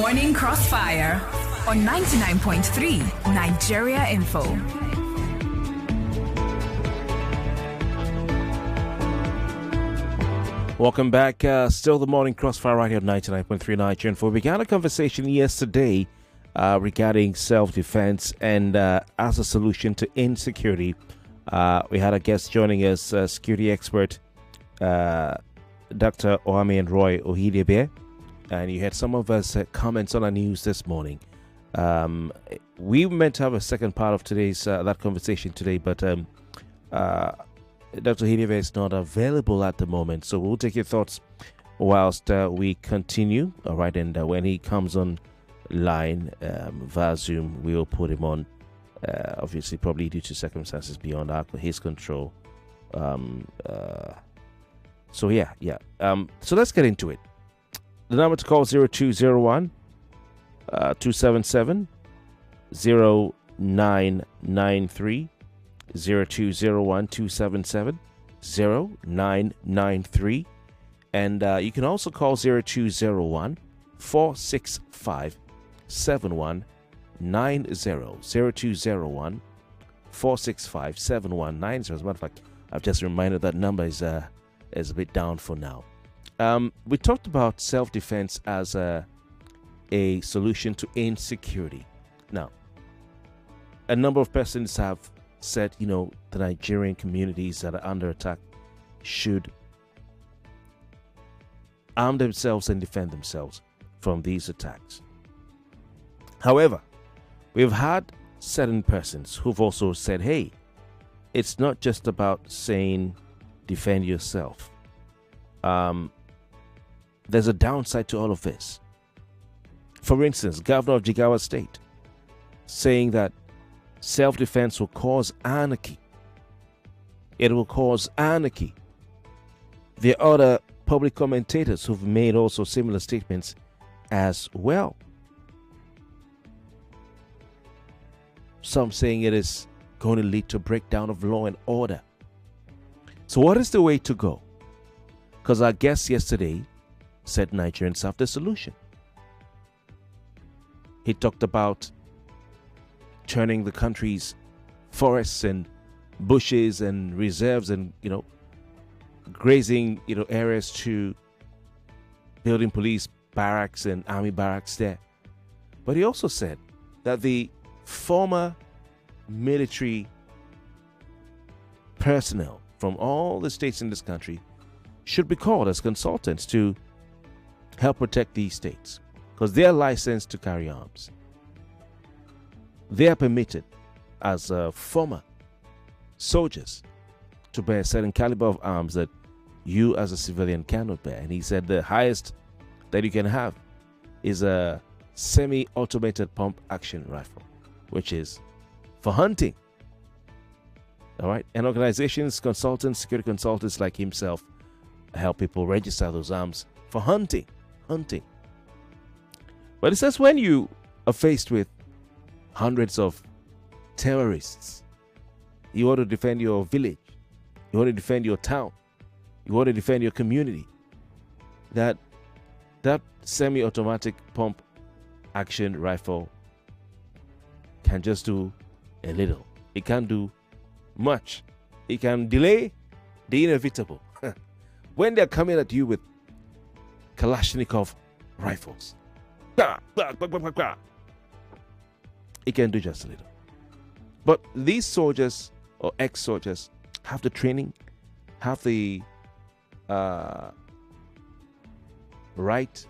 Morning Crossfire on 99.3 Nigeria Info. Welcome back. Still the Morning Crossfire right here at 99.3 Nigeria Info. We began a conversation yesterday regarding self-defense and as a solution to insecurity. We had a guest joining us, security expert Dr. Oamien Okhidievbie, and you had some of us comments on our news this morning. We meant to have a second part of today's that conversation today, but Dr. Okhidievbie is not available at the moment, so we'll take your thoughts whilst we continue. All right, and when he comes on line via Zoom, we'll put him on. Obviously, probably due to circumstances beyond his control. So let's get into it. The number to call 0201 277 0993 0201 277 0993, and you can also call 0201 465 7190 0201 465 7190. As a matter of fact, I've just reminded that number is a bit down for now. We talked about self-defense as a solution to insecurity. Now, a number of persons have said, the Nigerian communities that are under attack should arm themselves and defend themselves from these attacks. However, we've had certain persons who've also said, hey, it's not just about saying defend yourself. There's a downside to all of this. For instance, Governor of Jigawa State saying that self-defense will cause anarchy. It will cause anarchy. There are other public commentators who've made also similar statements as well. Some saying it is going to lead to breakdown of law and order. So what is the way to go? Because our guest yesterday said Nigerians have the solution. He talked about turning the country's forests and bushes and reserves and, grazing, areas to building police barracks and army barracks there. But he also said that the former military personnel from all the states in this country should be called as consultants to help protect these states because they are licensed to carry arms. They are permitted as former soldiers to bear a certain caliber of arms that you as a civilian cannot bear. And he said the highest that you can have is a semi-automated pump action rifle, which is for hunting. All right. And organizations, consultants, security consultants like himself help people register those arms for hunting. But it says when you are faced with hundreds of terrorists, you want to defend your village, you want to defend your town, you want to defend your community, that semi-automatic pump action rifle can just do a little. It can't do much. It can delay the inevitable. When they're coming at you with Kalashnikov rifles, it can do just a little. But these soldiers or ex-soldiers have the training, have the right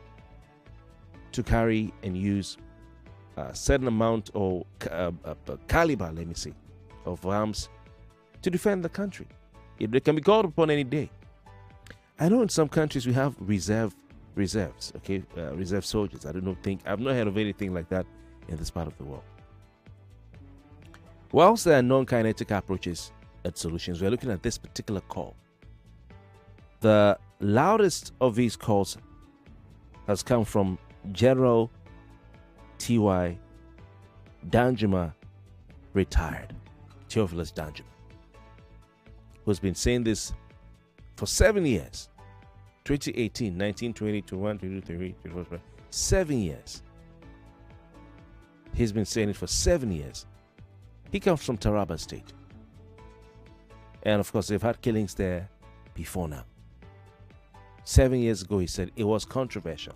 to carry and use a certain amount or caliber, let me say, of arms to defend the country. It can be called upon any day. I know in some countries we have reserves, okay, reserve soldiers. I've not heard of anything like that in this part of the world. Whilst there are non-kinetic approaches at solutions, we're looking at this particular call. The loudest of these calls has come from General T.Y. Danjuma, retired, Theophilus Danjuma, who's been saying this for 7 years. 2018, 19, 20, 21, 22, 23, 24, 7 years. He's been saying it for 7 years. He comes from Taraba State. And of course, they've had killings there before now. 7 years ago, he said it was controversial.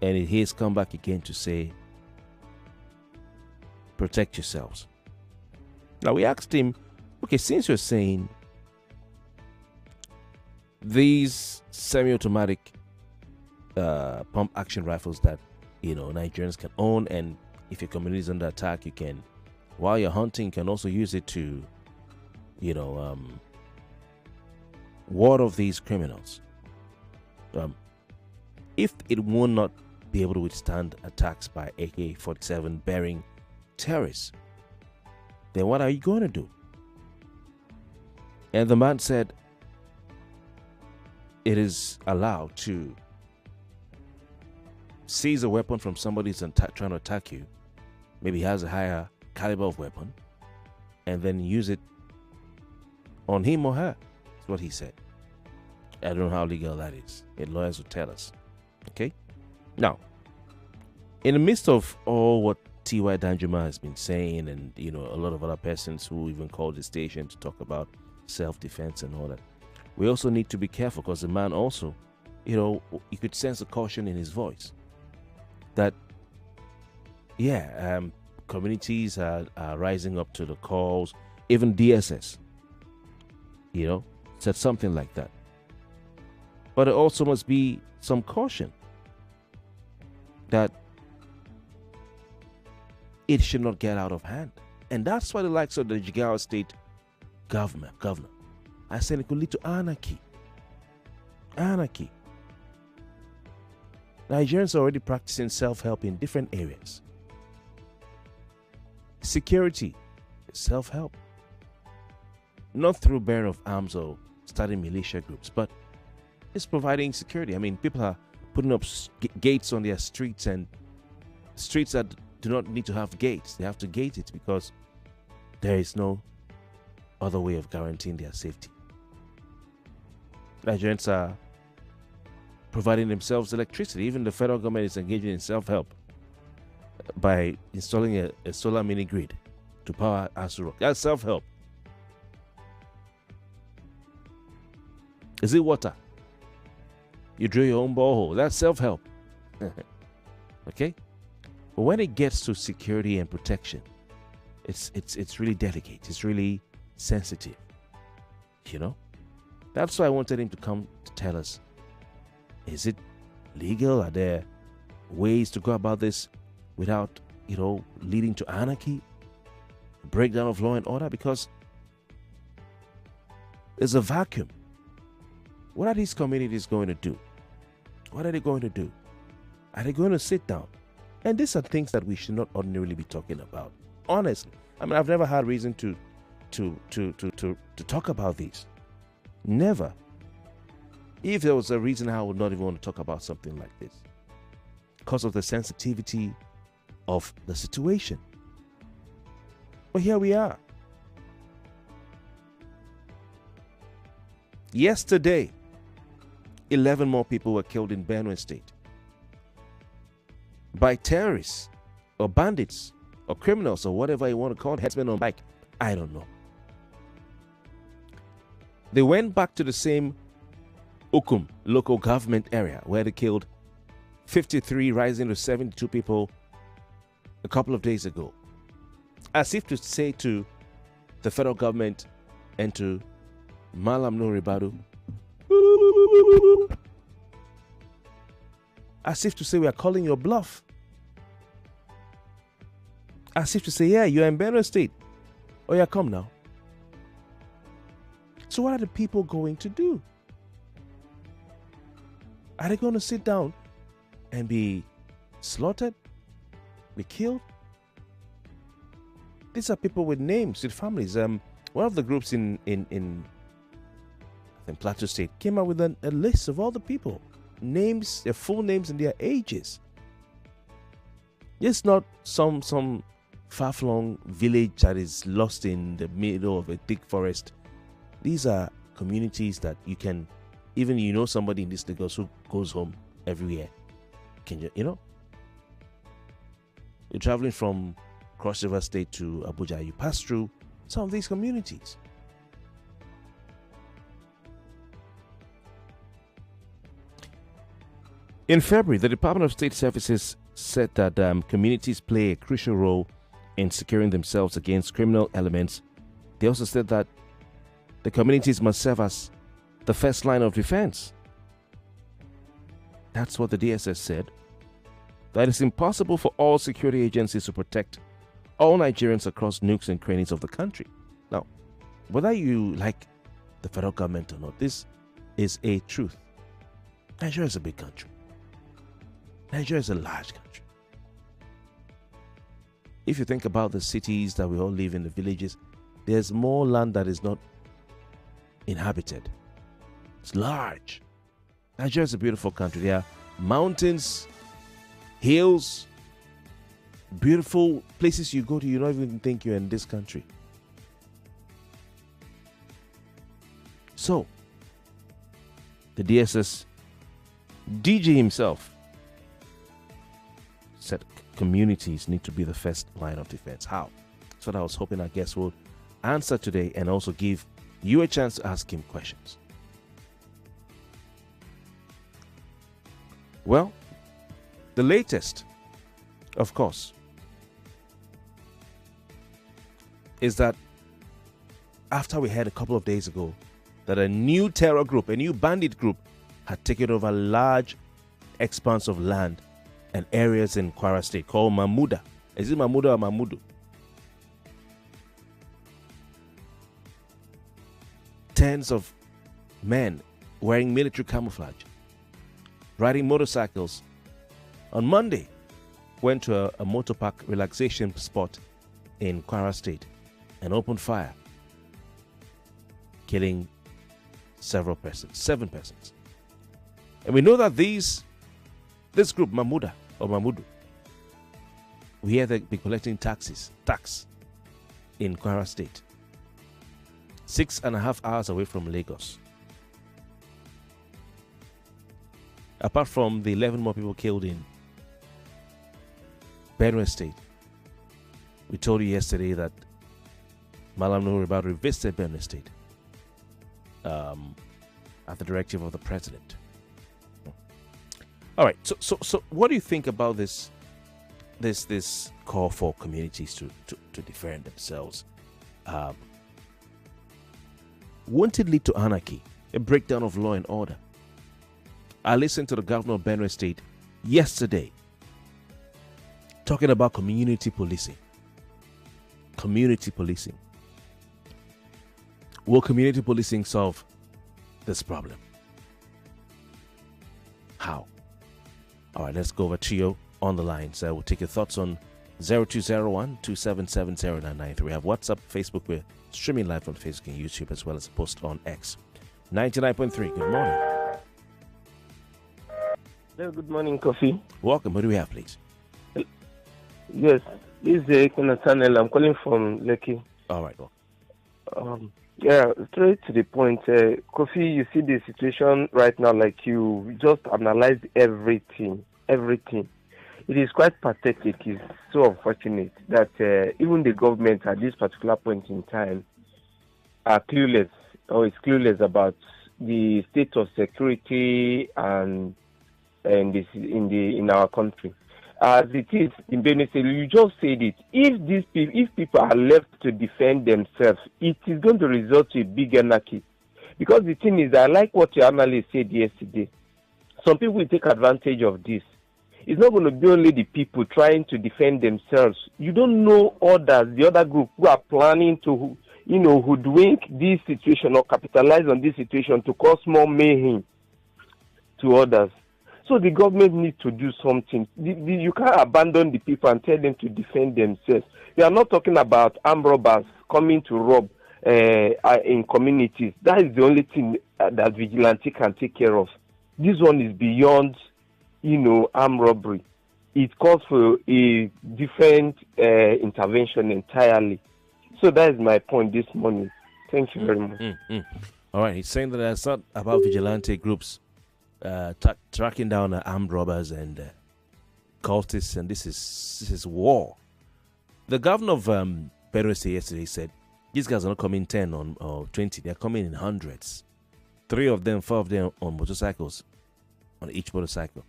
And he has come back again to say, protect yourselves. Now, we asked him, okay, since you're saying these semi-automatic pump action rifles that, Nigerians can own, and if your community is under attack, you can, while you're hunting, you can also use it to, ward off these criminals. If it will not be able to withstand attacks by AK-47 bearing terrorists, then what are you going to do? And the man said it is allowed to seize a weapon from somebody who's trying to attack you. Maybe he has a higher caliber of weapon, and then use it on him or her. That's what he said. I don't know how legal that is. Lawyers will tell us. Okay? Now, in the midst of all what T.Y. Danjuma has been saying, and a lot of other persons who even called the station to talk about self-defense and all that, we also need to be careful, because the man also, you could sense a caution in his voice that, communities are rising up to the calls. Even DSS, said something like that. But there also must be some caution that it should not get out of hand. And that's why the likes of the Jigawa State governor, I said it could lead to anarchy. Anarchy. Nigerians are already practicing self-help in different areas. Security is self-help. Not through bearing of arms or starting militia groups, but it's providing security. I mean, people are putting up gates on their streets, and streets that do not need to have gates. They have to gate it because there is no other way of guaranteeing their safety. Nigerians are providing themselves electricity. Even the federal government is engaging in self-help by installing a solar mini grid to power Asu Rock. That's self-help. Is it water? You drill your own borehole. That's self-help. Okay? But when it gets to security and protection, it's really delicate. It's really sensitive. That's why I wanted him to come to tell us, is it legal? Are there ways to go about this without, leading to anarchy, breakdown of law and order? Because there's a vacuum. What are these communities going to do? What are they going to do? Are they going to sit down? And these are things that we should not ordinarily be talking about. Honestly, I mean, I've never had reason to talk about these. Never. If there was a reason, I would not even want to talk about something like this, because of the sensitivity of the situation. But here we are. Yesterday, 11 more people were killed in Benue State by terrorists or bandits or criminals or whatever you want to call it, headsmen on bike. I don't know. They went back to the same Ukum local government area where they killed 53, rising to 72 people a couple of days ago. As if to say to the federal government and to Malam Nuri Badu, as if to say we are calling your bluff. As if to say, yeah, you're in Benue State. Oh yeah, come now. So what are the people going to do? Are they going to sit down and be slaughtered? Be killed? These are people with names, with families. One of the groups in Plateau State came out with a list of all the people, names, their full names and their ages. It's not some far-flung village that is lost in the middle of a thick forest. These are communities that you can, even somebody in this Lagos who goes home every year. Can you, You're traveling from Cross River State to Abuja. You pass through some of these communities. In February, the Department of State Services said that communities play a crucial role in securing themselves against criminal elements. They also said that the communities must serve as the first line of defense. That's what the DSS said. That it's impossible for all security agencies to protect all Nigerians across nooks and crannies of the country. Now, whether you like the federal government or not, this is a truth. Nigeria is a big country. Nigeria is a large country. If you think about the cities that we all live in, the villages, there's more land that is not inhabited. It's large. Nigeria is a beautiful country. There are mountains, hills, beautiful places you go to, you don't even think you're in this country. So, the DSS DG himself said communities need to be the first line of defense. How? That's what I was hoping our guest would answer today, and also give you a chance to ask him questions. Well, the latest, of course, is that after we heard a couple of days ago that a new terror group, a new bandit group, had taken over a large expanse of land and areas in Kwara State called Mamuda. Is it Mamuda or Mamudu? Tens of men wearing military camouflage, riding motorcycles, on Monday went to a motor park relaxation spot in Kwara State and opened fire, killing seven persons. And we know that this group, Mamuda or Mamudu, we hear they be collecting tax in Kwara State, 6.5 hours away from Lagos. Apart from the 11 more people killed in Benue State, we told you yesterday that Malam Nuhu Ribadu visited Benue State at the directive of the president. All right, so what do you think about this call for communities to defend themselves? Won't it lead to anarchy, a breakdown of law and order? I listened to the governor of Benue State yesterday talking about community policing. Community policing. Will community policing solve this problem? How? All right, let's go over to you on the line. So we'll take your thoughts on 0201-277-0993. We have WhatsApp, Facebook. We're streaming live on Facebook and YouTube, as well as a post on X. 99.3, good morning. Hello, good morning, Kofi. Welcome. What do we have, please? Yes, this is Nathaniel. I'm calling from Lekki. All right, well. Yeah, straight to the point. Kofi, you see the situation right now, like you just analyzed everything. It is quite pathetic. It's so unfortunate that even the government at this particular point in time are clueless, or is clueless about the state of security and this in our country. As it is in Benue State, you just said it. If people are left to defend themselves, it is going to result to a big anarchy. Because the thing is, I like what your analyst said yesterday. Some people will take advantage of this. It's not going to be only the people trying to defend themselves. You don't know others, the other group who are planning to, hoodwink this situation or capitalize on this situation to cause more mayhem to others. So the government needs to do something. You can't abandon the people and tell them to defend themselves. We are not talking about armed robbers coming to rob in communities. That is the only thing that vigilante can take care of. This one is beyond, armed robbery. It calls for a different intervention entirely. So that is my point this morning. Thank you very much. All right, he's saying that it's not about vigilante groups tracking down armed robbers and cultists, and this is war. The governor of Benue State yesterday said these guys are not coming 10 or 20, they're coming in hundreds. 4 of them on motorcycles, on each motorcycle.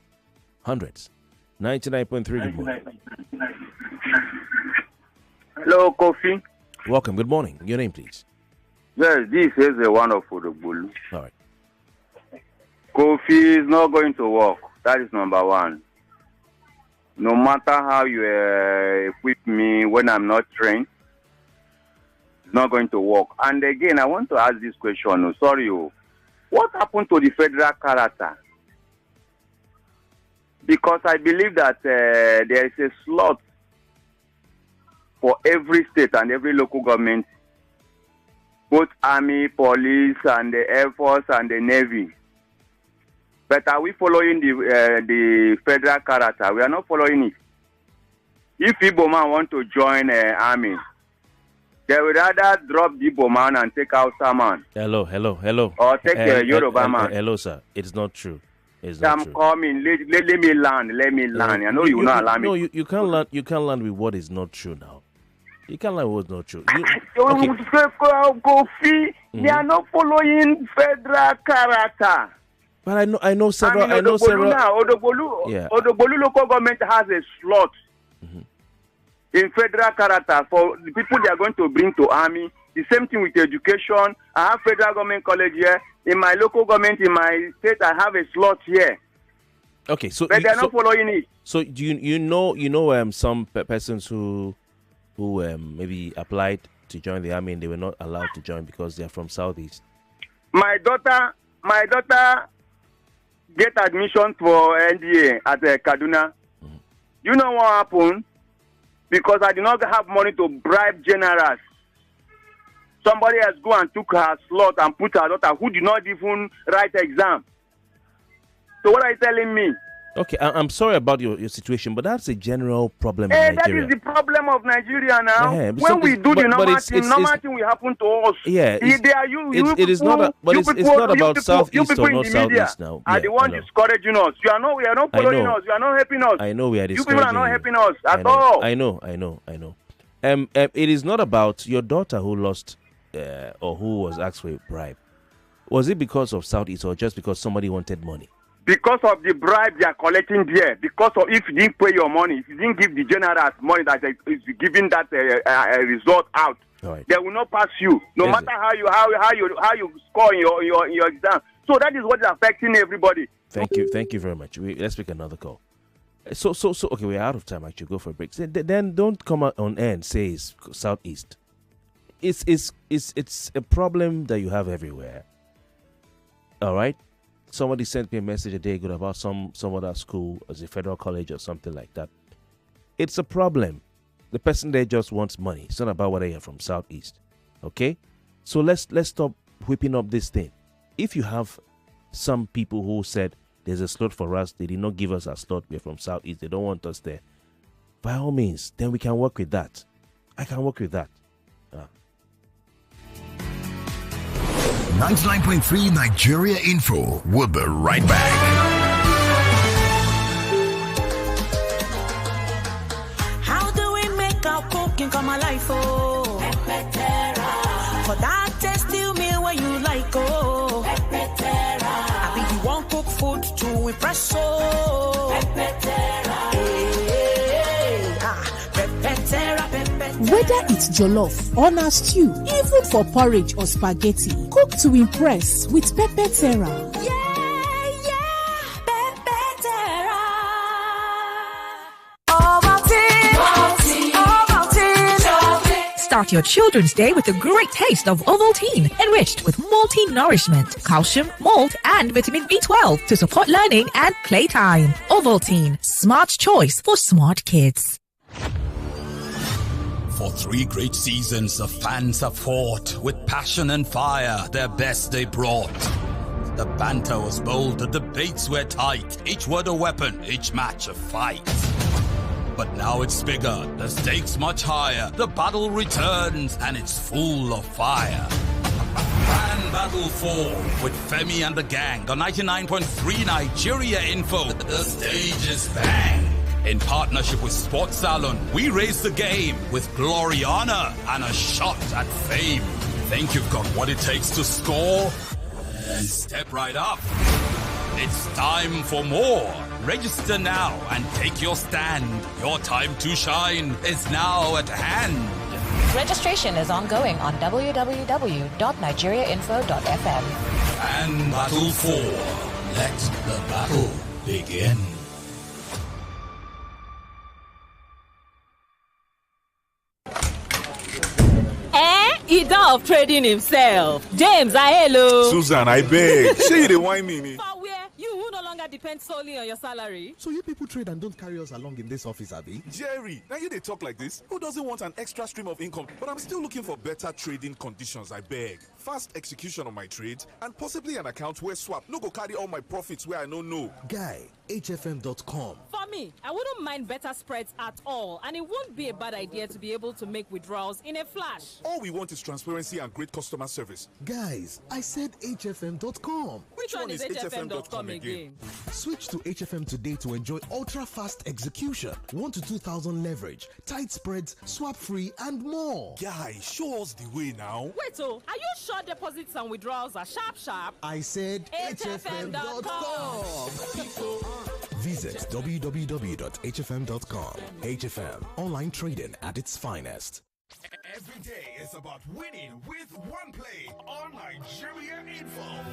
Hundreds. 99.3, good morning. Hello, Kofi. Welcome, good morning. Your name, please. Yes, this is the one of Odogbolu. All right. Kofi is not going to work. That is number one. No matter how you equip me when I'm not trained, it's not going to work. And again, I want to ask this question. Sorry, what happened to the federal character? Because I believe that there is a slot for every state and every local government, both army, police, and the air force and the navy. But are we following the federal character? We are not following it. If Igbo man want to join army, they would rather drop the Igbo man and take out someone. Hello. Or take Yoruba man. Hello, sir. It's not true. It's not true. Coming. Let me land. I know you will not allow me. No, you can't land. You can't land with what is not true now. You can't land with what's not true. Kofi, they are not following federal character. But I know several. Now, Odogbolu local government has a slot in federal character for the people they are going to bring to army. The same thing with education. I have federal government college here. In my local government, in my state, I have a slot here. Okay, so but they are not following it. So do you know some persons who maybe applied to join the army and they were not allowed to join because they are from Southeast? My daughter get admission for NDA at Kaduna. You know what happened? Because I did not have money to bribe generals. Somebody else go and took her slot and put her daughter who did not even write exam. So what are you telling me? Okay, I'm sorry about your situation, but that's a general problem in Nigeria. That is the problem of Nigeria now. Yeah, when we do the normal thing will happen to us. Yeah, it's not about Southeast or not Southeast now. Are the one discouraging us? We are not following us. You are not helping us. I know we are discouraging you. People are not helping us at all. I know. It is not about your daughter who lost or who was asked for a bribe. Was it because of Southeast or just because somebody wanted money? Because of the bribe they are collecting there. Because of if you didn't pay your money, if you didn't give the generals money that is giving that result out, right, they will not pass you. No matter how you score in your exam. So that is what is affecting everybody. Thank you very much. Let's pick another call. So okay, we're out of time. Actually, go for a break. Then don't come out on air and say it's Southeast. It's a problem that you have everywhere. All right. Somebody sent me a message a day ago about some other school as a federal college or something like that. It's a problem. The person there just wants money. It's not about whether you're from Southeast. Okay? So let's stop whipping up this thing. If you have some people who said there's a slot for us, they did not give us a slot, we're from Southeast, they don't want us there, by all means, then we can work with that. I can work with that. 99.3 Nigeria Info. We'll be right back. How do we make our cooking come alive? Oh, for that tasty meal where you like. Oh, I think you want cook food to impress. Oh, whether it's jollof or na stew, even for porridge or spaghetti, cook to impress with Pepper Terra. Pepper Terra. Ovaltine. Start your children's day with a great taste of Ovaltine, enriched with multi-nourishment, calcium, malt, and vitamin B12 to support learning and playtime. Ovaltine, smart choice for smart kids. For 3 great seasons, the fans have fought with passion and fire, their best they brought. The banter was bold, the debates were tight, each word a weapon, each match a fight. But now it's bigger, the stakes much higher, the battle returns and it's full of fire. Grand Battle 4 with Femi and the gang on 99.3 Nigeria Info. The stage is bang. In partnership with Sports Salon, we raise the game with glory, honor, and a shot at fame. Think you've got what it takes to score? Then step right up. It's time for more. Register now and take your stand. Your time to shine is now at hand. Registration is ongoing on www.nigeriainfo.fm. And Battle 4. Let the battle begin. Ida of trading himself. James, hello. Susan, I beg. Say you dey whine me. For where? You who no longer depend solely on your salary. So you people trade and don't carry us along in this office, Abi? Jerry, now you dey talk like this. Who doesn't want an extra stream of income? But I'm still looking for better trading conditions, I beg. Fast execution of my trades and possibly an account where swap no go carry all my profits where I no know. Guy, hfm.com. For me, I wouldn't mind better spreads at all, and it won't be a bad idea to be able to make withdrawals in a flash. All we want is transparency and great customer service. Guys, I said hfm.com. Which one is hfm.com again? Switch to HFM today to enjoy ultra-fast execution, 1 to 2,000 leverage, tight spreads, swap-free, and more. Guy, show us the way now. Wait, are you sure deposits and withdrawals are sharp? I said hfm.com. Visit www.hfm.com. HFM, online trading at its finest. Every day is about winning with one play on Nigeria Info.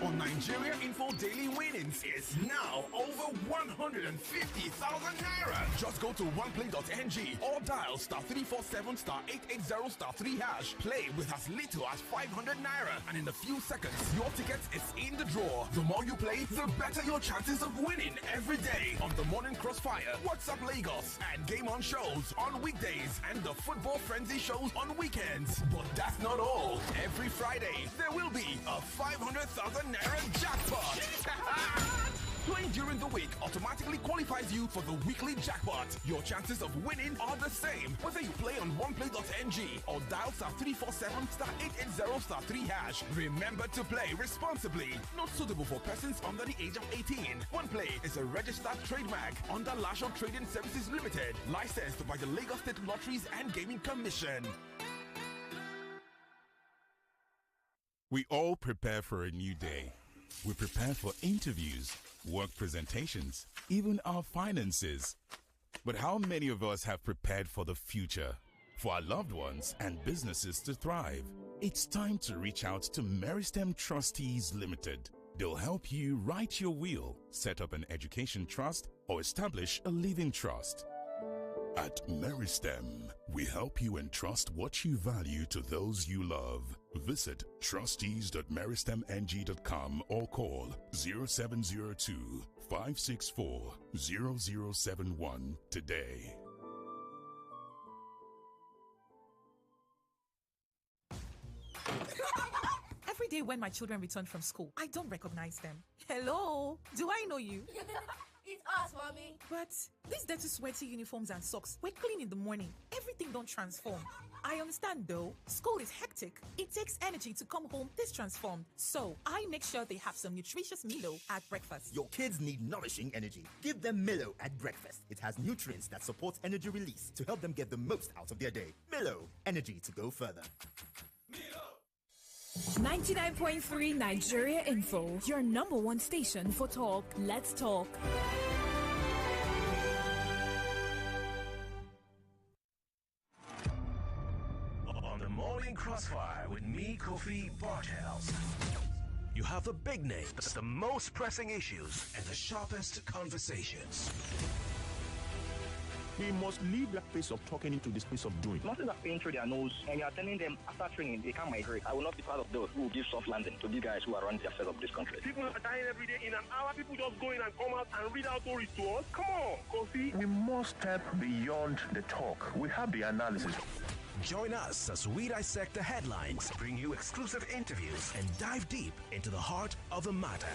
On Nigeria Info, daily winnings is now over 150,000 naira. Just go to oneplay.ng or dial *347 *880 *3#. Play with as little as 500 naira, and in a few seconds, your ticket is in the draw. The more you play, the better your chances of winning every day on the Morning Crossfire, WhatsApp Lagos, and Game On shows on weekdays, and the Football Frenzy shows on weekends. But that's not all. Every Friday, there will be a 500,000 naira jackpot. Playing during the week automatically qualifies you for the weekly jackpot. Your chances of winning are the same whether you play on oneplay.ng or dial *347 *880 *3#. Remember to play responsibly. Not suitable for persons under the age of 18. OnePlay is a registered trademark under Lasho Trading Services Limited, licensed by the Lagos State Lotteries and Gaming Commission. We all prepare for a new day. We prepare for interviews, work presentations, even our finances. But how many of us have prepared for the future? For our loved ones and businesses to thrive? It's time to reach out to Meristem Trustees Limited. They'll help you write your will, set up an education trust, or establish a living trust. At Meristem, we help you entrust what you value to those you love. Visit trustees.meristemng.com or call 0702 564 0071 today. Every day when my children return from school, I don't recognize them. Hello, do I know you? It's us, Mommy. But these dirty, sweaty uniforms and socks, we're clean in the morning. Everything don't transform. I understand though. School is hectic. It takes energy to come home this transformed. So I make sure they have some nutritious Milo at breakfast. Your kids need nourishing energy. Give them Milo at breakfast. It has nutrients that support energy release to help them get the most out of their day. Milo, energy to go further. 99.3 Nigeria Info, your number one station for talk. Let's talk. On the Morning Crossfire with me, Kofi Bartels. You have the big names, the most pressing issues, and the sharpest conversations. We must leave that place of talking into this place of doing. Nothing that's paying through their nose, and you are telling them after training they can't migrate. I will not be part of those who will give soft landing to these guys who are running the affairs of this country. People are dying every day. In an hour, people just go in and come out and read out stories to us. Come on, Kofi. We must step beyond the talk. We have the analysis. Join us as we dissect the headlines, bring you exclusive interviews, and dive deep into the heart of the matter.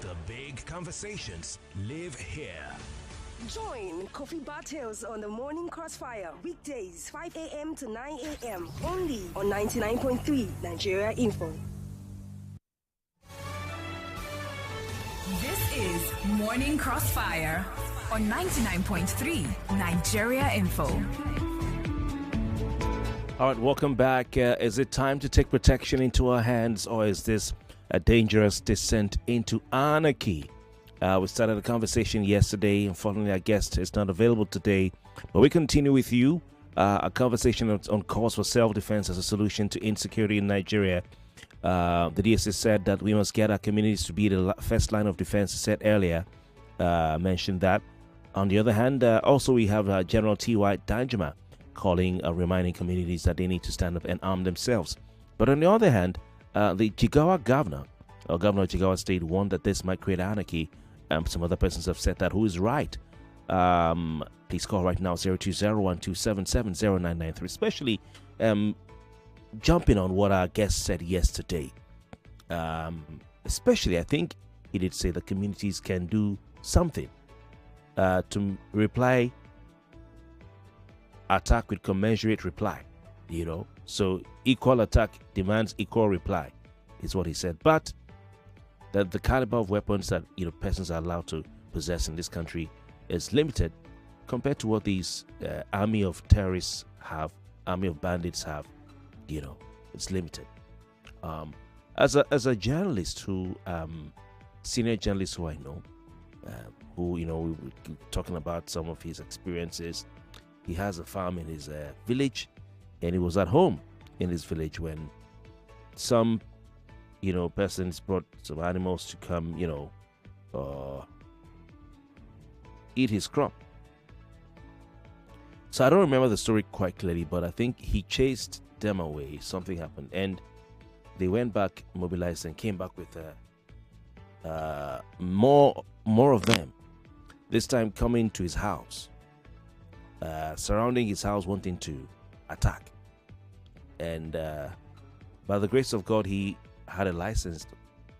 The big conversations live here. Join Kofi Bartels on the Morning Crossfire, weekdays 5 a.m. to 9 a.m. only on 99.3 Nigeria Info. This is Morning Crossfire. on 99.3 Nigeria Info. All right, welcome back. Is it time to take protection into our hands, or is this a dangerous descent into anarchy? We started a conversation yesterday. Unfortunately, our guest is not available today, but we continue with you. A conversation on calls for self-defense as a solution to insecurity in Nigeria. The DSS said that we must get our communities to be the first line of defense. Said earlier, mentioned that. On the other hand, also we have General T.Y. Danjuma calling, reminding communities that they need to stand up and arm themselves. But on the other hand, the Jigawa governor of Jigawa State warned that this might create anarchy. Some other persons have said that. Who is right? Please call right now, 020127709993, especially jumping on what our guest said yesterday. Especially, I think he did say that communities can do something to reply, attack with commensurate reply, so equal attack demands equal reply is what he said. But that the caliber of weapons that persons are allowed to possess in this country is limited compared to what these army of terrorists have, army of bandits have. It's limited. As a journalist who senior journalist who I know, who we were talking about some of his experiences. He has a farm in his village, and he was at home in his village when some persons brought some animals to come eat his crop. So I don't remember the story quite clearly, but I think he chased them away. Something happened, and they went back, mobilized, and came back with more of them. This time coming to his house, surrounding his house, wanting to attack. And by the grace of God, he had a licensed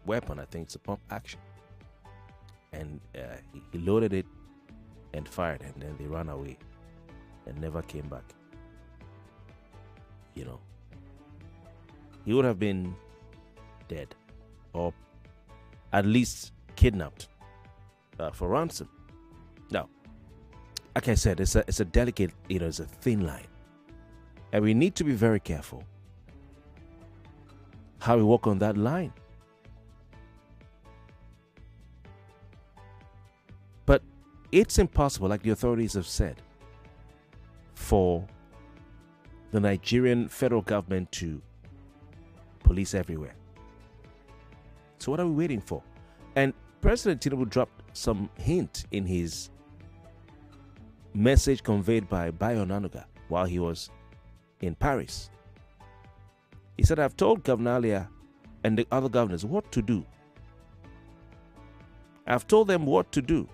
weapon. I think it's a pump action. And he loaded it and fired, and then they ran away and never came back. He would have been dead, or at least kidnapped for ransom. Now, like I said, it's a delicate, it's a thin line, and we need to be very careful how we walk on that line. But it's impossible, like the authorities have said, for the Nigerian federal government to police everywhere. So what are we waiting for? And President Tinubu dropped some hint in his message conveyed by Bayo Nanuga while he was in Paris. He said, I've told Governor Alia and the other governors what to do. I've told them what to do.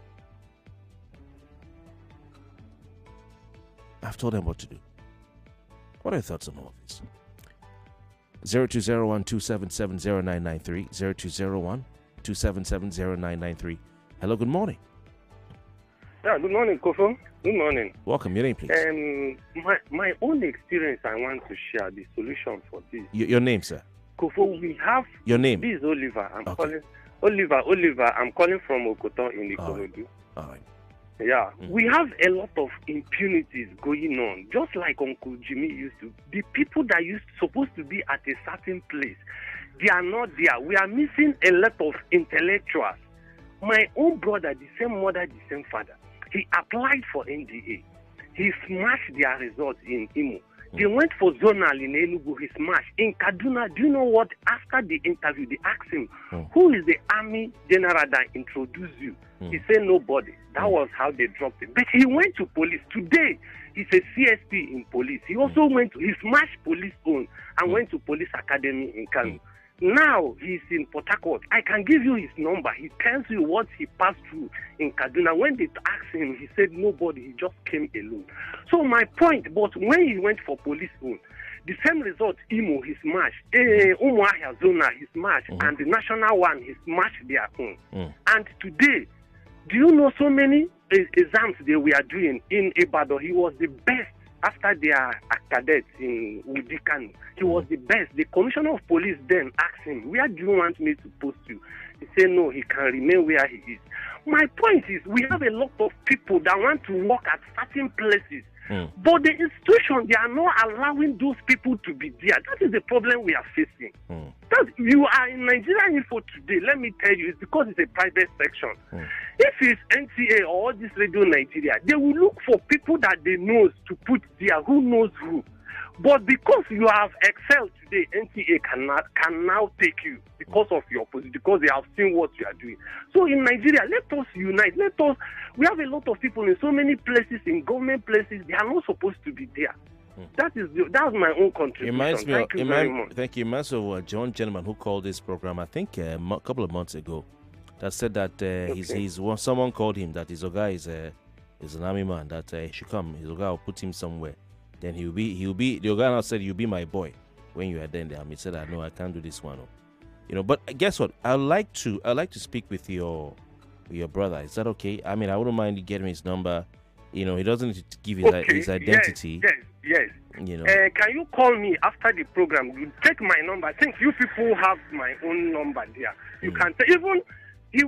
I've told them what to do. What are your thoughts on all of this? 0201-277-0993, 0201-277-0993. Hello, good morning. Yeah, good morning, Kofi. Good morning. Welcome. Your name, please. My own experience, I want to share the solution for this. Your name, sir? Kofi, we have... Your name? This is Oliver. I'm calling... Oliver, I'm calling from Okoto in Ikorodu. All right. Yeah, we have a lot of impunities going on, just like Uncle Jimmy used to. The people that supposed to be at a certain place, they are not there. We are missing a lot of intellectuals. My own brother, the same mother, the same father, he applied for NDA. He smashed their results in Imo. They went for zonal in Enugu, he smashed. In Kaduna, do you know what? After the interview, they asked him, who is the army general that introduced you? He said nobody. That was how they dropped him. But he went to police. Today, he's a CSP in police. He also he smashed police own and went to police academy in Kano. Now he's in Port Harcourt. I can give you his number. He tells you what he passed through in Kaduna. When they asked him, he said nobody. He just came alone. So my point, but when he went for police own, the same result, Imo, he smashed. Umuahia Zona, he smashed. And the national one, he smashed their own. And today, do you know so many exams they were doing in Ibadan? He was the best after their cadets in Udikanu. He was the best. The commissioner of police then asked him, where do you want me to post you? He said, no, he can remain where he is. my point is, we have a lot of people that want to work at certain places, but the institution, they are not allowing those people to be there. That is the problem we are facing. That you are in Nigeria Info today, let me tell you, it's because it's a private section. If it's NTA or this Radio Nigeria, they will look for people that they know to put there, who knows who. But because you have excelled today, NTA can now take you because of your position, because they have seen what you are doing. So in Nigeria, let us unite. We have a lot of people in so many places, in government places, they are not supposed to be there. That's my own contribution. Thank you very much. Thank you. It reminds me of John Gentleman who called this program, I think a couple of months ago, that said that someone called him that his guy is an army man, that he should come. His guy will put him somewhere. Then he'll be the guy now said, "You'll be my boy when you are then there." He said, "No, I can't do this one." But guess what? I like to speak with your brother. Is that okay? I mean, I wouldn't mind you getting his number. He doesn't need to give his identity. Yes. Can you call me after the program? You take my number. I think you people have my own number there. You can even he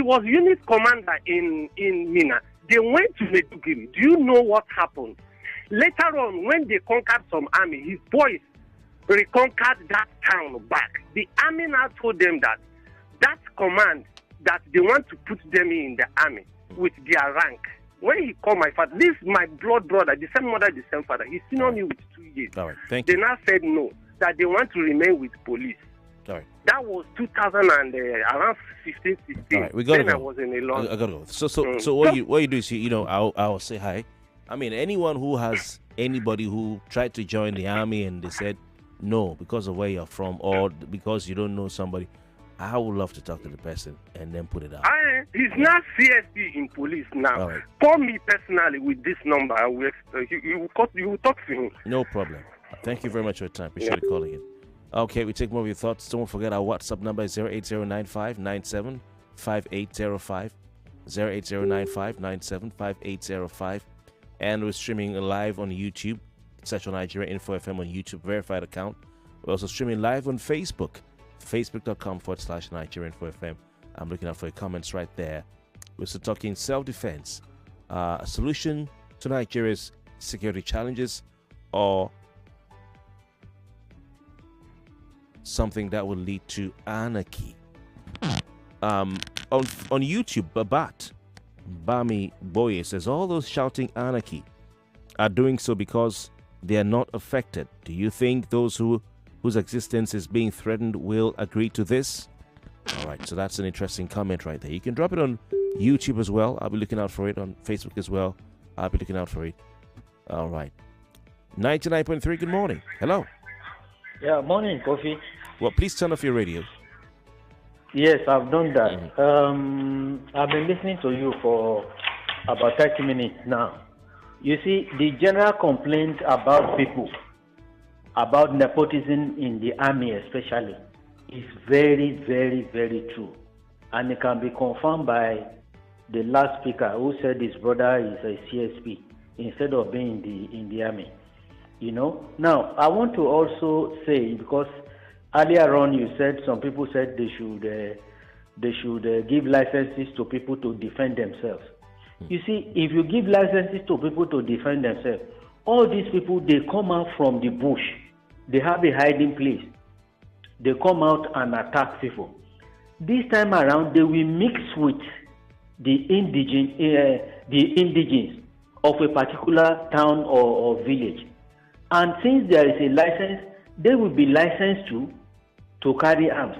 was unit commander in Mina. They went to Meduguri. Do you know what happened? Later on, when they conquered some army, his boys reconquered that town back. The army now told them that command that they want to put them in the army with their rank. When he called my father, this is my blood brother, the same mother, the same father. He's seen me with 2 years. All right, thank you. They now said no, that they want to remain with police. All right. That was 2000 and around 15, 16. All right, we got to go. I was in a long. I got to go. So what you do is I'll say hi. I mean, anyone who has anybody who tried to join the army and they said no because of where you're from or because you don't know somebody, I would love to talk to the person and then put it out. He's not CSP in police now. Right. Call me personally with this number. You will talk to him. No problem. Thank you very much for your time. Appreciate you calling in. Okay, we take more of your thoughts. Don't forget our WhatsApp number is 08095975805. 08095975805. And we're streaming live on YouTube. Search on Nigeria Info FM on YouTube, verified account. We're also streaming live on Facebook, facebook.com/Nigeria Info FM. I'm looking out for your comments right there. We're still talking self-defense, a solution to Nigeria's security challenges, or something that will lead to anarchy. On YouTube, Bami Boye says all those shouting anarchy are doing so because they are not affected. Do you think those whose existence is being threatened will agree to this? All right, so that's an interesting comment right there. You can drop it on YouTube as well. I'll be looking out for it on Facebook as well. I'll be looking out for it. All right. 99.3, good morning. Hello. Yeah, morning, Kofi. Well, please turn off your radio. Yes, I've done that. I've been listening to you for about 30 minutes now. You see, the general complaint about people, about nepotism in the army especially, is very, very, very true. And it can be confirmed by the last speaker who said his brother is a CSP instead of being in the army. Now, I want to also say, because earlier on you said some people said they should give licenses to people to defend themselves. You see, if you give licenses to people to defend themselves, all these people, they come out from the bush. They have a hiding place. They come out and attack people. This time around, they will mix with the indigenes of a particular town or village. And since there is a license, they will be licensed to carry arms.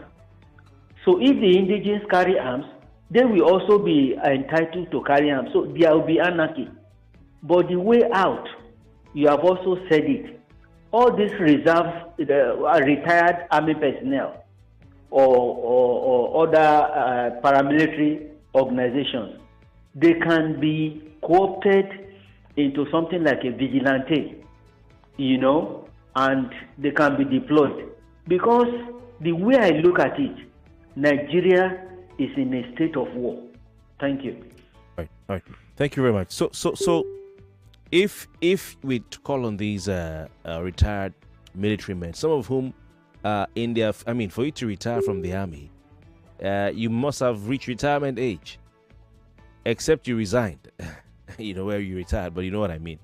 So if the indigenes carry arms, they will also be entitled to carry arms. So there will be anarchy. But the way out, you have also said it, all these retired army personnel or other paramilitary organizations, they can be co-opted into something like a vigilante, and they can be deployed. Because the way I look at it, Nigeria is in a state of war. Thank you. All right. Thank you very much. So if we call on these retired military men, some of whom for you to retire from the army, you must have reached retirement age. except you resigned, where you retired, but you know what I mean.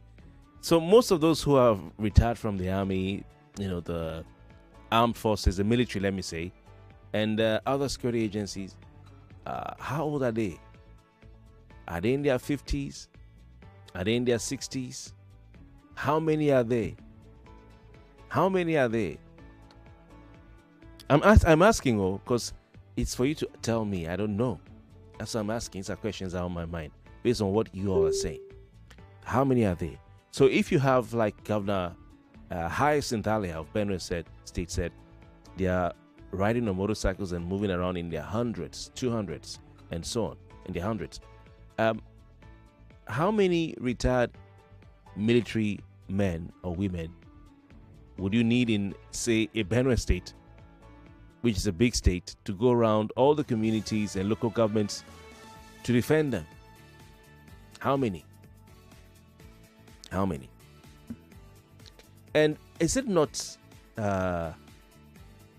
So most of those who have retired from the army, the armed forces, the military, let me say, and other security agencies, how old are they? Are they in their 50s? Are they in their 60s? How many are they? How many are they? I'm asking, because it's for you to tell me. I don't know. That's what I'm asking. These are questions that are on my mind based on what you all are saying. How many are they? So if you have, like Governor Hyacinth Alia of Benue State said, they are riding on motorcycles and moving around in their hundreds, 200s, and so on, in their hundreds. How many retired military men or women would you need in, say, a Benue State, which is a big state, to go around all the communities and local governments to defend them? How many? How many? And is it not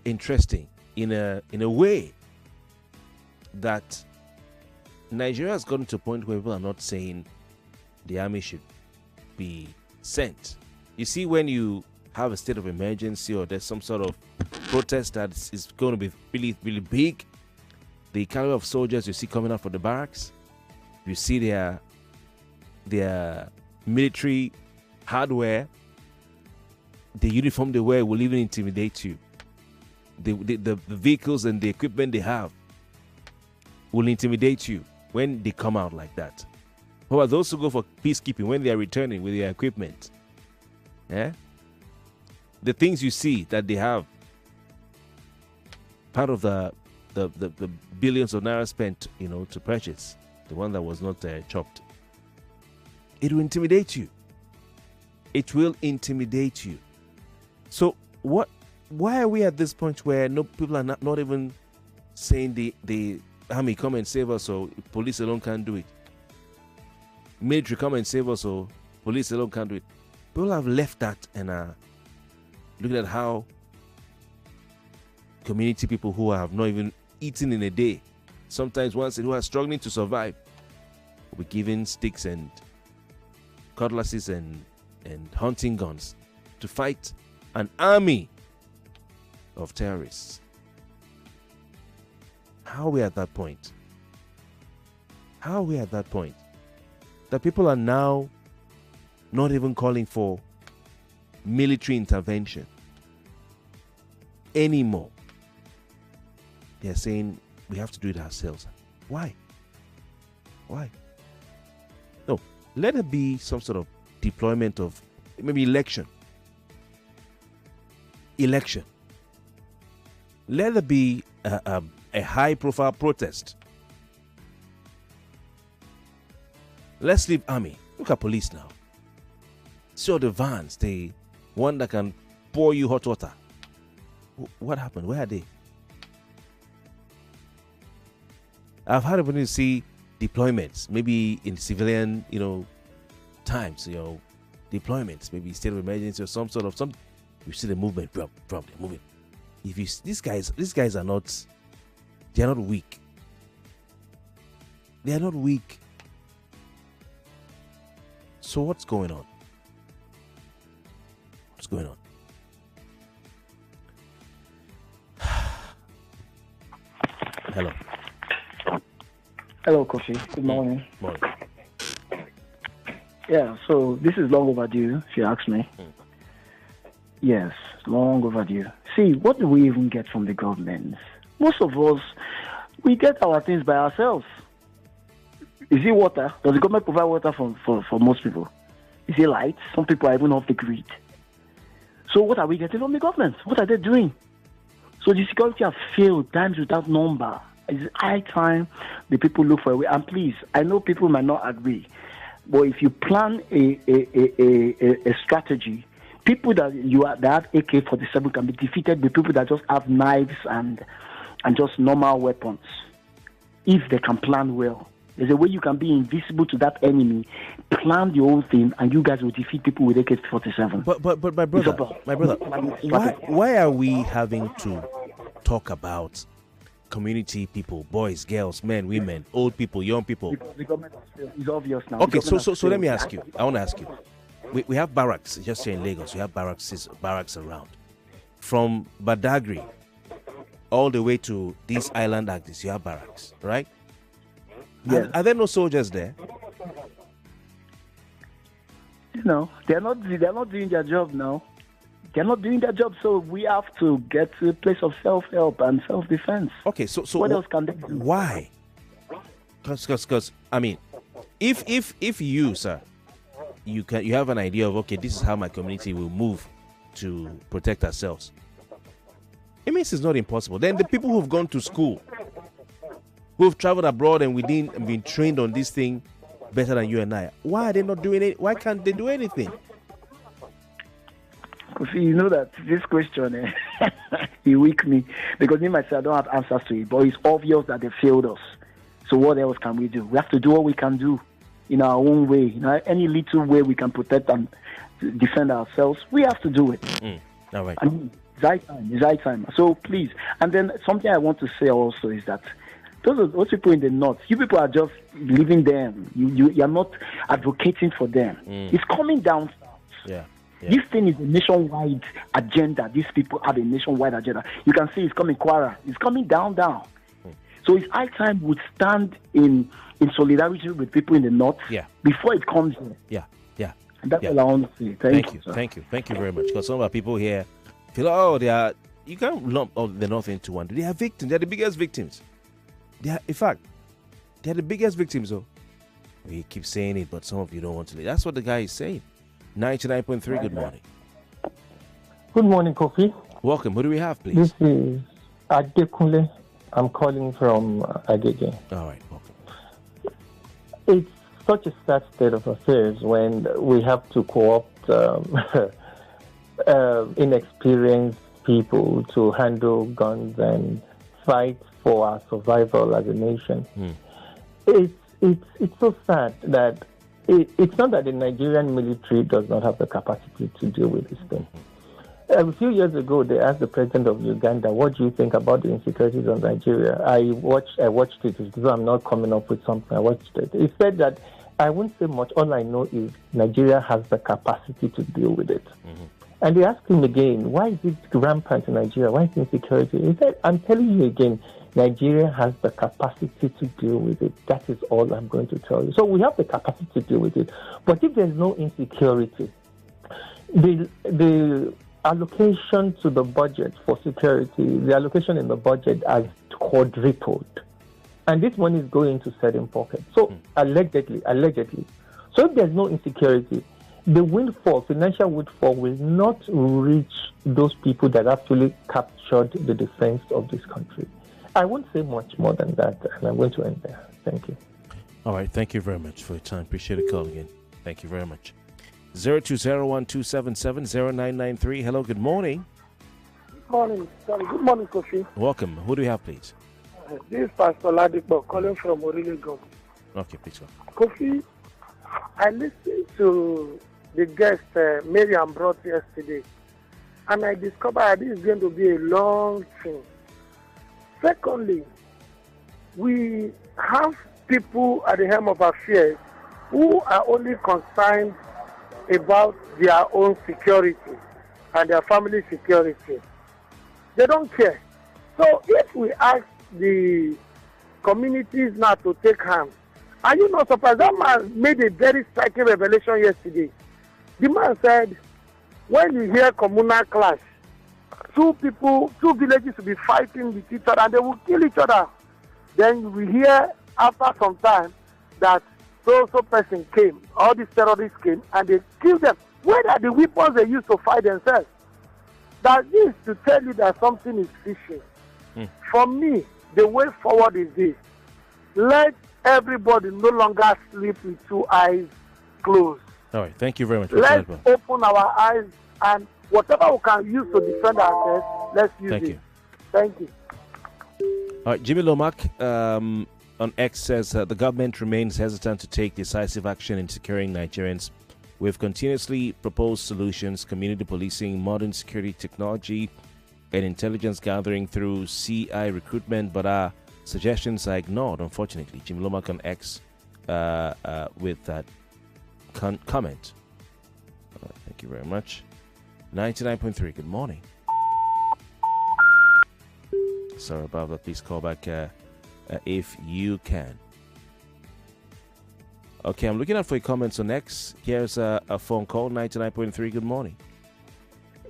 interesting in a way that Nigeria has gotten to a point where people are not saying the army should be sent? You see, when you have a state of emergency or there's some sort of protest that is going to be really, really big, the caliber of soldiers you see coming out from the barracks, you see their military hardware, the uniform they wear will even intimidate you. The vehicles and the equipment they have will intimidate you when they come out like that. How about those who go for peacekeeping when they are returning with their equipment? Yeah? The things you see that they have, part of the billions of naira spent, to purchase the one that was not chopped. It will intimidate you. It will intimidate you. So why are we at this point where people are not even saying the army come and save us, or police alone can't do it? Military come and save us, or police alone can't do it. People have left that and are looking at how community people who have not even eaten in a day, sometimes once, who are struggling to survive, will be given sticks and cutlasses and hunting guns to fight an army of terrorists. How are we at that point? How are we at that point? That people are now not even calling for military intervention anymore. They're saying we have to do it ourselves. Why? Why? No, let it be some sort of deployment of maybe election. Let there be a high-profile protest. Let's leave army. Look at police now. See all the vans, the one that can pour you hot water. What happened? Where are they? I've had opportunity to see deployments, maybe in civilian, times, deployments, maybe state of emergency or some. You see the movement, they're moving. If you these guys are not, they are not weak. They are not weak. So what's going on? What's going on? Hello. Hello, Kofi. Good morning. Morning. Yeah, so this is long overdue, if you ask me. Yes, long overdue. See, what do we even get from the government? Most of us, we get our things by ourselves. Is it water? Does the government provide water for most people? Is it light? Some people are even off the grid. So what are we getting from the government? What are they doing? So the security have failed times without number. It's high time the people look for a way. And please, I know people might not agree, but if you plan a strategy, people that have AK-47 can be defeated with people that just have knives and just normal weapons. If they can plan well, there's a way you can be invisible to that enemy, plan the whole thing, and you guys will defeat people with AK-47. But my brother, why are we having to talk about community people, boys, girls, men, women, old people, young people. The government is obvious now. Okay, so let me ask you. I want to ask you. We have barracks just here in Lagos. We have barracks around. From Badagry all the way to these island actors, you have barracks, right? Yes. Are there no soldiers there? No, they're not doing their job now. They're not doing their job, so we have to get to a place of self-help and self-defense. Okay, so what else can they do? Why? Because I mean, if you, sir, you have an idea of, okay, this is how my community will move to protect ourselves. It means it's not impossible. Then the people who've gone to school, who've traveled abroad and been trained on this thing better than you and I, why are they not doing it? Why can't they do anything? Kofi, you know that this question, he weak me, because me myself, I don't have answers to it, but it's obvious that they failed us. So what else can we do? We have to do what we can do in our own way. You know, any little way we can protect and defend ourselves, we have to do it. All right. And it's high time. So please, and then something I want to say also is that those people in the north, you people are just leaving them. You are not advocating for them. It's coming down. Yeah. This thing is a nationwide agenda. These people have a nationwide agenda. You can see it's coming Kwara. It's coming down. So it's high time we stand in solidarity with people in the north before it comes here. Yeah. And that's all I want to say. Thank you. Thank you very much. Because some of our people here feel, you can't lump all the north into one. They are victims. They're the biggest victims. They're the biggest victims, though. We keep saying it, but some of you don't want to. That's what the guy is saying. 99.3, good morning. Good morning, Kofi. Welcome. Who do we have, please? This is Adekunle. I'm calling from Agege. All right, welcome. It's such a sad state of affairs when we have to co-opt inexperienced people to handle guns and fight for our survival as a nation. It's so sad that it's not that the Nigerian military does not have the capacity to deal with this thing. A few years ago, they asked the president of Uganda, "What do you think about the insecurities of Nigeria?" I watched it, so I'm not coming up with something. I watched it. He said that I won't say much. All I know is Nigeria has the capacity to deal with it. And they asked him again, "Why is it rampant in Nigeria? Why is insecurity?" He said, "I'm telling you again, Nigeria has the capacity to deal with it. That is all I'm going to tell you." So we have the capacity to deal with it. But if there's no insecurity, the allocation to the budget for security, the allocation in the budget has quadrupled. And this money is going to certain pockets. So allegedly. So if there's no insecurity, the financial windfall will not reach those people that actually captured the defense of this country. I won't say much more than that, and I'm going to end there. Thank you. All right. Thank you very much for your time. Appreciate the call again. Thank you very much. 0201-277-0993. Hello, good morning. Good morning. Good morning, Kofi. Welcome. Who do we have, please? This is Pastor Ladipo calling from Orilegon. Okay, please go. Kofi, I listened to the guest Miriam brought yesterday, and I discovered this is going to be a long thing. Secondly, we have people at the helm of affairs who are only concerned about their own security and their family security. They don't care. So if we ask the communities now to take hands, are you not surprised? That man made a very striking revelation yesterday. The man said, when you hear communal clash, two villages will be fighting with each other and they will kill each other. Then we hear after some time that so person came, all these terrorists came and they killed them. Where are the weapons they used to fight themselves? That is to tell you that something is fishy. For me, the way forward is this. Let everybody no longer sleep with two eyes closed. All right. Thank you very much. Let's open our eyes and whatever we can use to defend ourselves, let's use it. Thank you. All right. Jimmy Lomack on X says the government remains hesitant to take decisive action in securing Nigerians. We've continuously proposed solutions, community policing, modern security technology, and intelligence gathering through CI recruitment, but our suggestions are ignored, unfortunately. Jim Lomack on X with that comment. Thank you very much. 99.3, good morning. Sorry about that. Please call back if you can. Okay, I'm looking out for your comments on X. Here's a phone call, 99.3, good morning.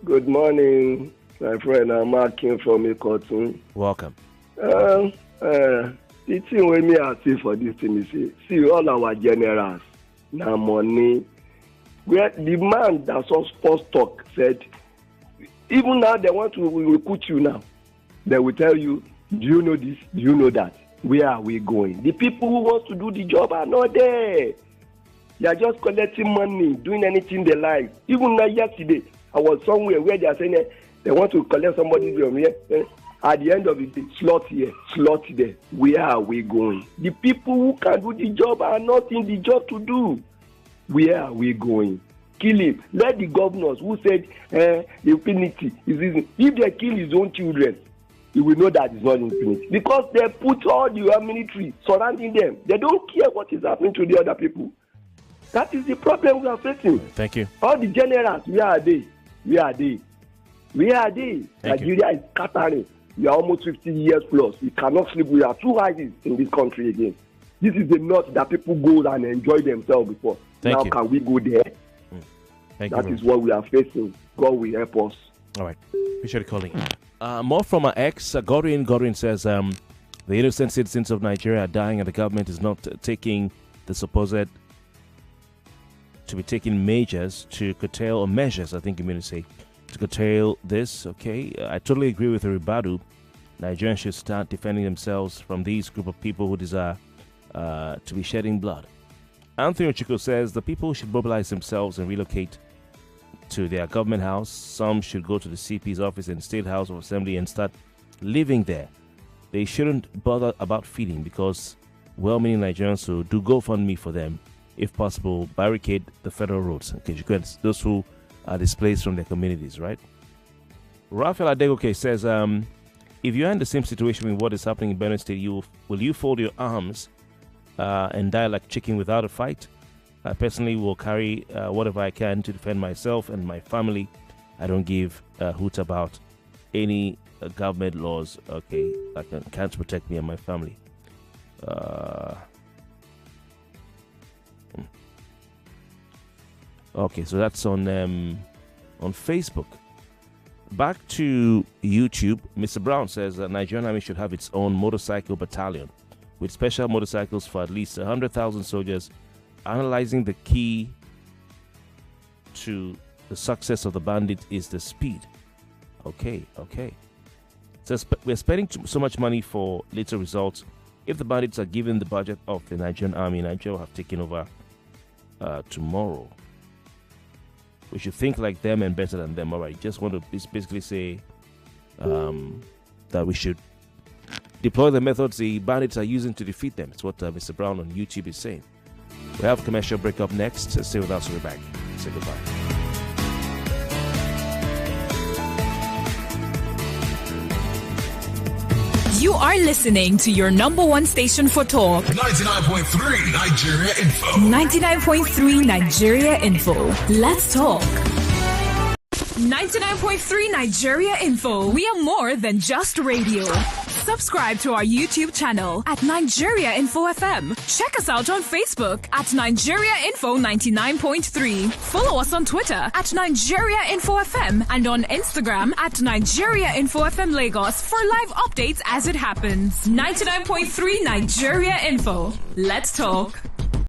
Good morning, my friend. I'm Marking from Ikotun. Welcome. The thing with me I see for this thing is, see all our generals, now money. Where the man that saw sports talk said, even now they want to recruit you now. They will tell you, do you know this? Do you know that? Where are we going? The people who want to do the job are not there. They are just collecting money, doing anything they like. Even now yesterday, I was somewhere where they are saying they want to collect somebody's from here. At the end of the day, slot here, slot there. Where are we going? The people who can do the job are not in the job to do. Where are we going? Kill him. Let the governors who said impunity is easy. If they kill his own children, he will know that it's not impunity. Because they put all the military surrounding them. They don't care what is happening to the other people. That is the problem we are facing. Thank you. All the generals, where are they? Where are they? Where are they? Nigeria is scattering. We are almost 50 years plus. We cannot sleep. We are too ISIS in this country again. This is the north that people go and enjoy themselves before. Now can we go there? That is what we are facing. God will help us. All right. Appreciate calling. More from our ex, Godwin. Godwin says the innocent citizens of Nigeria are dying and the government is not taking the supposed to be taking measures to curtail, or measures, I think you mean to say, to curtail this. Okay, I totally agree with Ribadu. Nigerians should start defending themselves from these group of people who desire to be shedding blood. Anthony Ochiko says the people should mobilize themselves and relocate to their government house. Some should go to the CP's office and State House of Assembly and start living there. They shouldn't bother about feeding, because well-meaning Nigerians who do GoFundMe for them, if possible, barricade the federal roads. Okay, those who are displaced from their communities, right? Raphael Adegoke says, if you're in the same situation with what is happening in Benue State, will you fold your arms and die like chicken without a fight? I personally will carry whatever I can to defend myself and my family. I don't give a hoot about any government laws, okay, that can't protect me and my family. Okay, so that's on Facebook. Back to YouTube, Mr. Brown says that Nigerian Army should have its own motorcycle battalion with special motorcycles for at least 100,000 soldiers. Analyzing the key to the success of the bandit is the speed. Okay. So we're spending so much money for little results. If the bandits are given the budget of the Nigerian Army, Nigeria will have taken over tomorrow. We should think like them and better than them. All right, just want to basically say that we should deploy the methods the bandits are using to defeat them. It's what Mr. Brown on YouTube is saying. We have a commercial break up next. Stay with us. We'll be back. Say goodbye. You are listening to your number one station for talk. 99.3 Nigeria Info. 99.3 Nigeria Info. Let's talk. 99.3 Nigeria Info. We are more than just radio. Subscribe to our YouTube channel at Nigeria Info FM. Check us out on Facebook at Nigeria Info 99.3. Follow us on Twitter at Nigeria Info FM and on Instagram at Nigeria Info FM Lagos for live updates as it happens. 99.3 Nigeria Info. Let's talk.